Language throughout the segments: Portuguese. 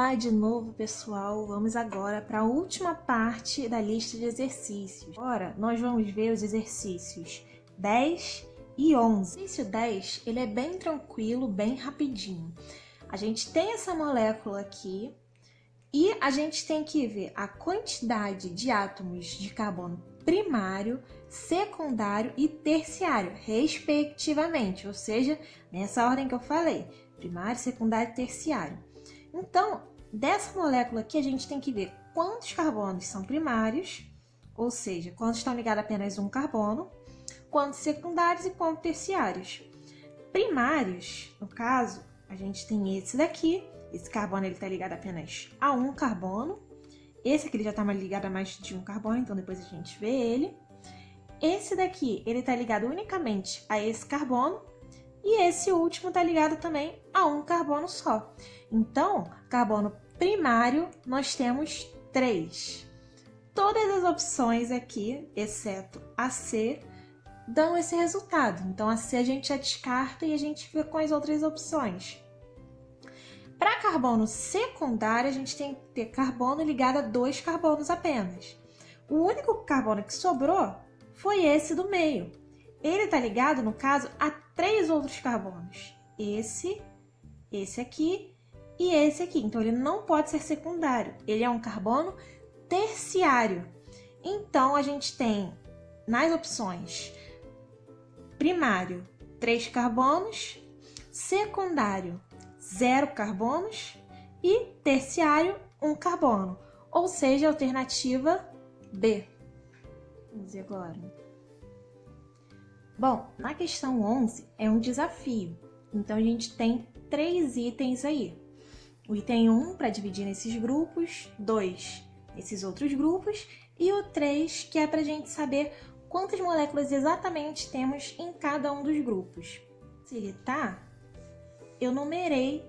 Olá de novo, pessoal! Vamos agora para a última parte da lista de exercícios. Agora, nós vamos ver os exercícios 10 e 11. O exercício 10, ele é bem tranquilo, bem rapidinho. A gente tem essa molécula aqui e a gente tem que ver a quantidade de átomos de carbono primário, secundário e terciário, respectivamente. Ou seja, nessa ordem que eu falei, primário, secundário e terciário. Então, dessa molécula aqui, a gente tem que ver quantos carbonos são primários, ou seja, quantos estão ligados a apenas um carbono, quantos secundários e quantos terciários. Primários, no caso, a gente tem esse daqui, esse carbono está ligado apenas a um carbono, esse aqui ele já está ligado a mais de um carbono, então depois a gente vê ele. Esse daqui, ele está ligado unicamente a esse carbono, e esse último está ligado também a um carbono só. Então, carbono primário, nós temos 3. Todas as opções aqui, exceto a C, dão esse resultado. Então, a C a gente já descarta e a gente vê com as outras opções. Para carbono secundário, a gente tem que ter carbono ligado a 2 carbonos apenas. O único carbono que sobrou foi esse do meio. Ele está ligado, no caso, a 3 outros carbonos. Esse aqui e esse aqui. Então, ele não pode ser secundário. Ele é um carbono terciário. Então, a gente tem, nas opções, primário, 3 carbonos, secundário, 0 carbonos e terciário, 1 carbono. Ou seja, a alternativa B. Vamos ver agora. Bom, na questão 11 é um desafio, então a gente tem 3 itens aí. O item 1 para dividir nesses grupos, 2 nesses outros grupos e o 3 que é para a gente saber quantas moléculas exatamente temos em cada um dos grupos. Facilitar, eu numerei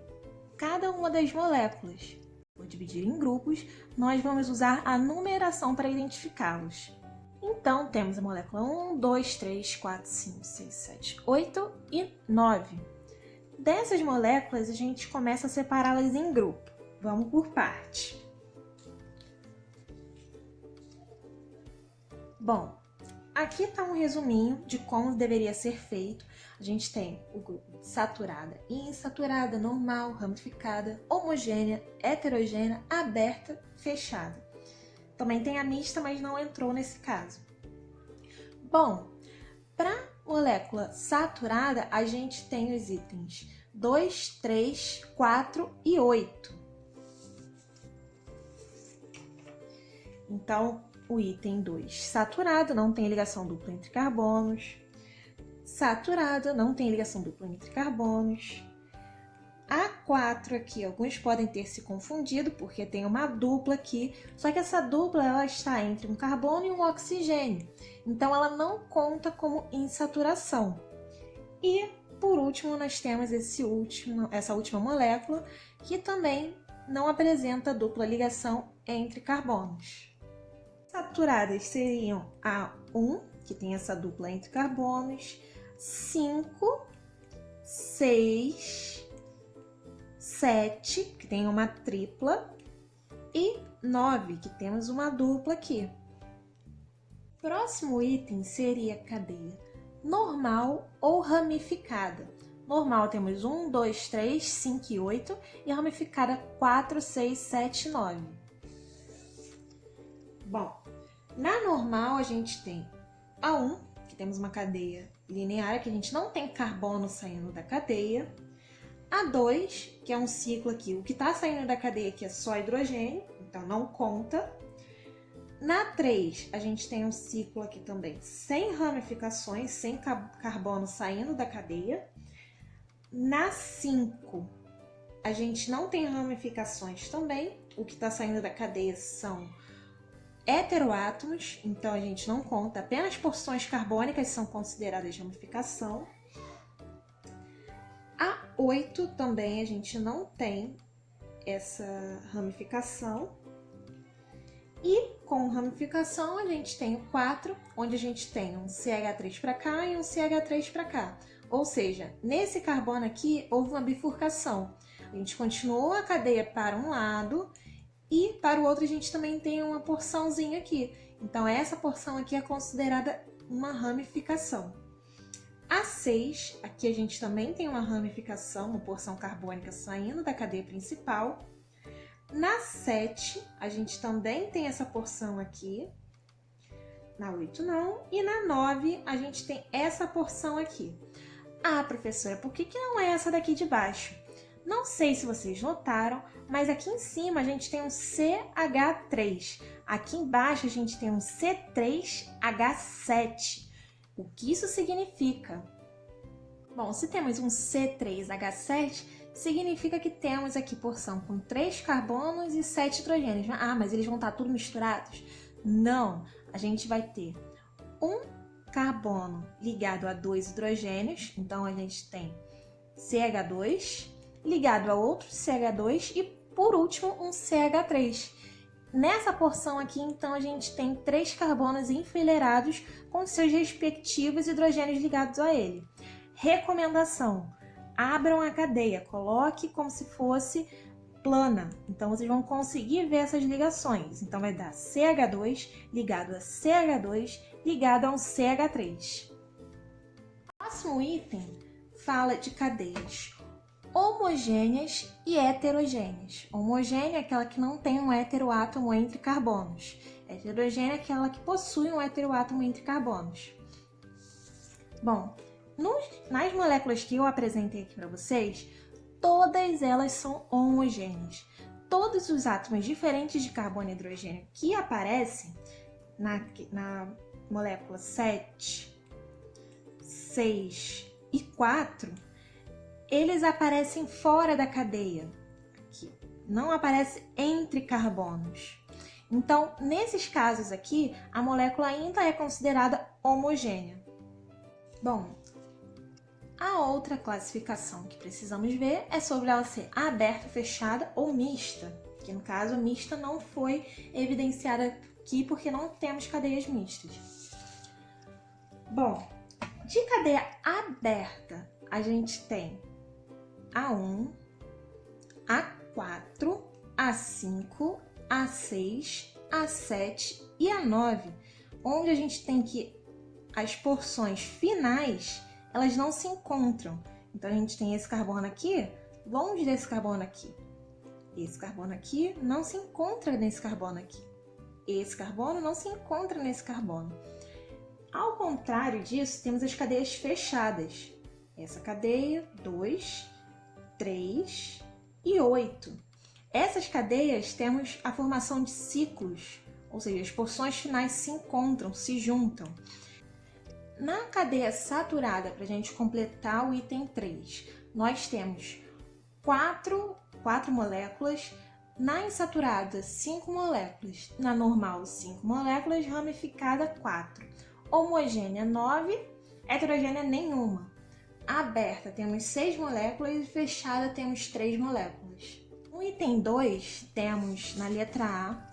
cada uma das moléculas. Vou dividir em grupos, nós vamos usar a numeração para identificá-los. Então, temos a molécula 1, 2, 3, 4, 5, 6, 7, 8 e 9. Dessas moléculas, a gente começa a separá-las em grupo. Vamos por parte. Bom, aqui está um resuminho de como deveria ser feito. A gente tem o grupo de saturada e insaturada, normal, ramificada, homogênea, heterogênea, aberta, fechada. Também tem a mista, mas não entrou nesse caso. Bom, para molécula saturada, a gente tem os itens 2, 3, 4 e 8. Então, o item 2, saturado, não tem ligação dupla entre carbonos. Saturado, não tem ligação dupla entre carbonos. A 4 aqui, alguns podem ter se confundido porque tem uma dupla aqui, só que essa dupla ela está entre um carbono e um oxigênio, então ela não conta como insaturação. E por último nós temos essa última molécula que também não apresenta dupla ligação entre carbonos. Saturadas seriam a 1, que tem essa dupla entre carbonos, 5, 6, 7, que tem uma tripla, e 9, que temos uma dupla aqui. Próximo item seria a cadeia normal ou ramificada. Normal temos 1, 2, 3, 5 e 8, e ramificada 4, 6, 7 e 9. Bom, na normal a gente tem a 1, que temos uma cadeia linear, que a gente não tem carbono saindo da cadeia. A 2, que é um ciclo aqui, o que está saindo da cadeia aqui é só hidrogênio, então não conta. Na 3, a gente tem um ciclo aqui também sem ramificações, sem carbono saindo da cadeia. Na 5, a gente não tem ramificações também, o que está saindo da cadeia são heteroátomos, então a gente não conta, apenas porções carbônicas são consideradas de ramificação. A 8 também a gente não tem essa ramificação. E com ramificação a gente tem o 4, onde a gente tem um CH3 para cá e um CH3 para cá. Ou seja, nesse carbono aqui houve uma bifurcação. A gente continuou a cadeia para um lado e para o outro a gente também tem uma porçãozinha aqui. Então, essa porção aqui é considerada uma ramificação. A 6, aqui a gente também tem uma ramificação, uma porção carbônica saindo da cadeia principal. Na 7, a gente também tem essa porção aqui. Na 8 não. E na 9, a gente tem essa porção aqui. Ah, professora, por que não é essa daqui de baixo? Não sei se vocês notaram, mas aqui em cima a gente tem um CH3. Aqui embaixo a gente tem um C3H7. O que isso significa? Bom, se temos um C3H7, significa que temos aqui porção com 3 carbonos e 7 hidrogênios. Ah, mas eles vão estar tudo misturados? Não, a gente vai ter um carbono ligado a 2 hidrogênios, então a gente tem CH2 ligado a outro CH2 e, por último, um CH3. Nessa porção aqui, então, a gente tem 3 carbonos enfileirados com seus respectivos hidrogênios ligados a ele. Recomendação: abram a cadeia, coloque como se fosse plana. Então, vocês vão conseguir ver essas ligações. Então, vai dar CH2 ligado a CH2 ligado a um CH3. O próximo item fala de cadeias homogêneas e heterogêneas. Homogênea é aquela que não tem um heteroátomo entre carbonos. Heterogênea é aquela que possui um heteroátomo entre carbonos. Bom, nas moléculas que eu apresentei aqui para vocês, todas elas são homogêneas. Todos os átomos diferentes de carbono e hidrogênio que aparecem na molécula 7, 6 e 4, eles aparecem fora da cadeia, aqui. Não aparece entre carbonos. Então, nesses casos aqui, a molécula ainda é considerada homogênea. Bom, a outra classificação que precisamos ver é sobre ela ser aberta, fechada ou mista, que no caso a mista não foi evidenciada aqui porque não temos cadeias mistas. Bom, de cadeia aberta, a gente tem A1, A4, A5, A6, A7 e A9, onde a gente tem que as porções finais, elas não se encontram. Então, a gente tem esse carbono aqui, longe desse carbono aqui. Esse carbono aqui não se encontra nesse carbono aqui. Esse carbono não se encontra nesse carbono. Ao contrário disso, temos as cadeias fechadas. Essa cadeia, 2, 3 e 8. Essas cadeias temos a formação de ciclos, ou seja, as porções finais se encontram, se juntam. Na cadeia saturada, para a gente completar o item 3, nós temos 4 moléculas, na insaturada 5 moléculas, na normal 5 moléculas, ramificada 4, homogênea 9, heterogênea nenhuma. Aberta temos 6 moléculas e fechada temos 3 moléculas. No item 2, temos na letra A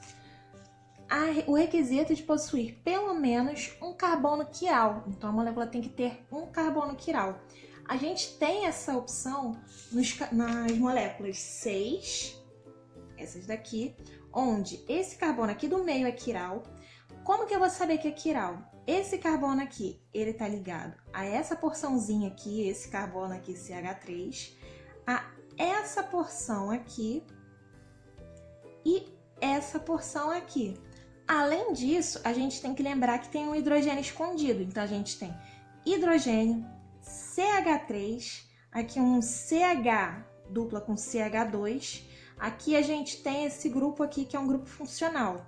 o requisito de possuir pelo menos um carbono quiral. Então, a molécula tem que ter um carbono quiral. A gente tem essa opção nas moléculas 6, essas daqui, onde esse carbono aqui do meio é quiral. Como que eu vou saber que é quiral? Esse carbono aqui, ele está ligado a essa porçãozinha aqui, esse carbono aqui, CH3, a essa porção aqui e essa porção aqui. Além disso, a gente tem que lembrar que tem um hidrogênio escondido. Então, a gente tem hidrogênio, CH3, aqui um CH dupla com CH2. Aqui a gente tem esse grupo aqui que é um grupo funcional.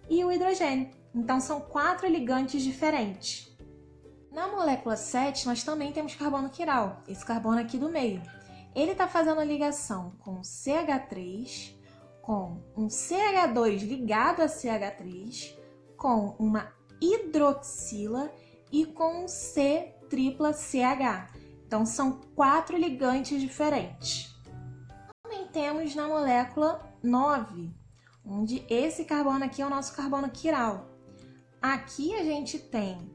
E o hidrogênio. Então, são 4 ligantes diferentes. Na molécula 7, nós também temos carbono quiral, esse carbono aqui do meio. Ele está fazendo a ligação com CH3, com um CH2 ligado a CH3, com uma hidroxila e com um C tripla CH. Então, são 4 ligantes diferentes. Também temos na molécula 9, onde esse carbono aqui é o nosso carbono quiral. Aqui a gente tem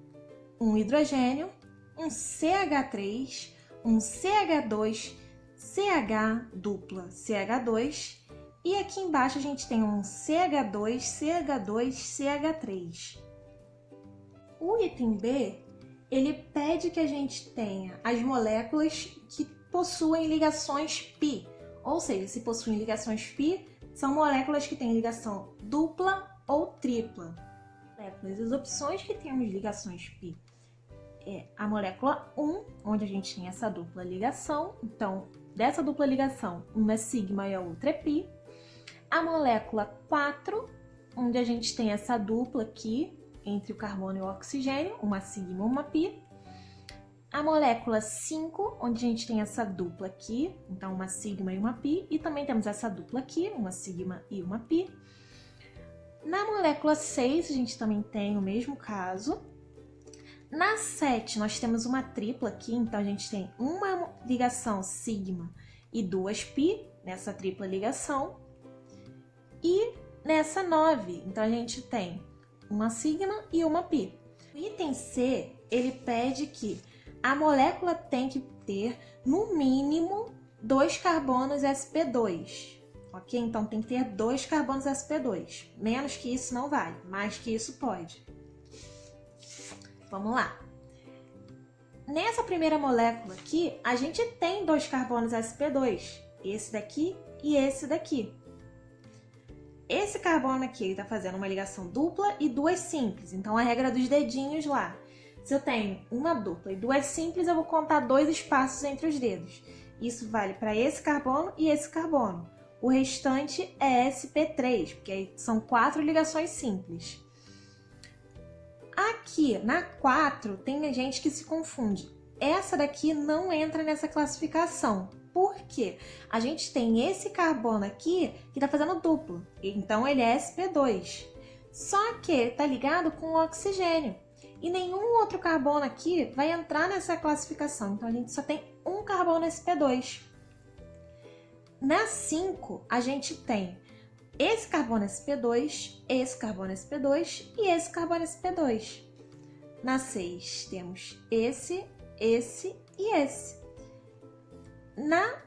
um hidrogênio, um CH3, um CH2, CH dupla CH2 e aqui embaixo a gente tem um CH2, CH2, CH3. O item B, ele pede que a gente tenha as moléculas que possuem ligações π, ou seja, se possuem ligações π, são moléculas que têm ligação dupla ou tripla. As opções que temos ligações π é a molécula 1, onde a gente tem essa dupla ligação, então dessa dupla ligação, uma é sigma e a outra é π. A molécula 4, onde a gente tem essa dupla aqui, entre o carbono e o oxigênio, uma sigma e uma π. A molécula 5, onde a gente tem essa dupla aqui, então uma sigma e uma π. E também temos essa dupla aqui, uma sigma e uma π. Na molécula 6, a gente também tem o mesmo caso. Na 7, nós temos uma tripla aqui, então a gente tem uma ligação sigma e duas π nessa tripla ligação. E nessa 9, então a gente tem uma sigma e uma π. O item C, ele pede que a molécula tem que ter, no mínimo, 2 carbonos sp2. Ok? Então tem que ter 2 carbonos sp2. Menos que isso não vale, mais que isso pode. Vamos lá. Nessa primeira molécula aqui, a gente tem 2 carbonos sp2. Esse daqui e esse daqui. Esse carbono aqui está fazendo uma ligação dupla e duas simples. Então, a regra dos dedinhos lá. Se eu tenho uma dupla e duas simples, eu vou contar 2 espaços entre os dedos. Isso vale para esse carbono e esse carbono. O restante é sp3, porque aí são 4 ligações simples. Aqui, na 4, tem gente que se confunde. Essa daqui não entra nessa classificação. Por quê? A gente tem esse carbono aqui que está fazendo duplo, então ele é sp2. Só que está ligado com o oxigênio. E nenhum outro carbono aqui vai entrar nessa classificação, então a gente só tem um carbono sp2. Na 5, a gente tem esse carbono sp2, esse carbono sp2 e esse carbono sp2. Na 6, temos esse e esse. Na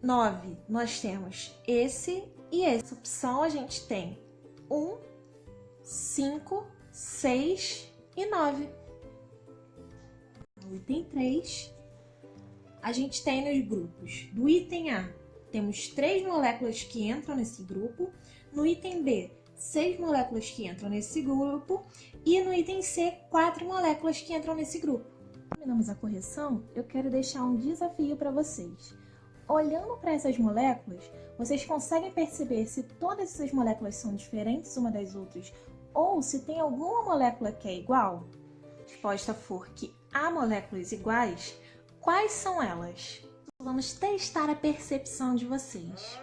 9, nós temos esse e esse. Essa opção a gente tem 1, 5, 6 e 9. No item 3, a gente tem nos grupos. Do item A, temos 3 moléculas que entram nesse grupo. No item B, 6 moléculas que entram nesse grupo. E no item C, 4 moléculas que entram nesse grupo. Terminamos a correção, eu quero deixar um desafio para vocês. Olhando para essas moléculas, vocês conseguem perceber se todas essas moléculas são diferentes uma das outras ou se tem alguma molécula que é igual? Se a resposta for que há moléculas iguais, quais são elas? Vamos testar a percepção de vocês.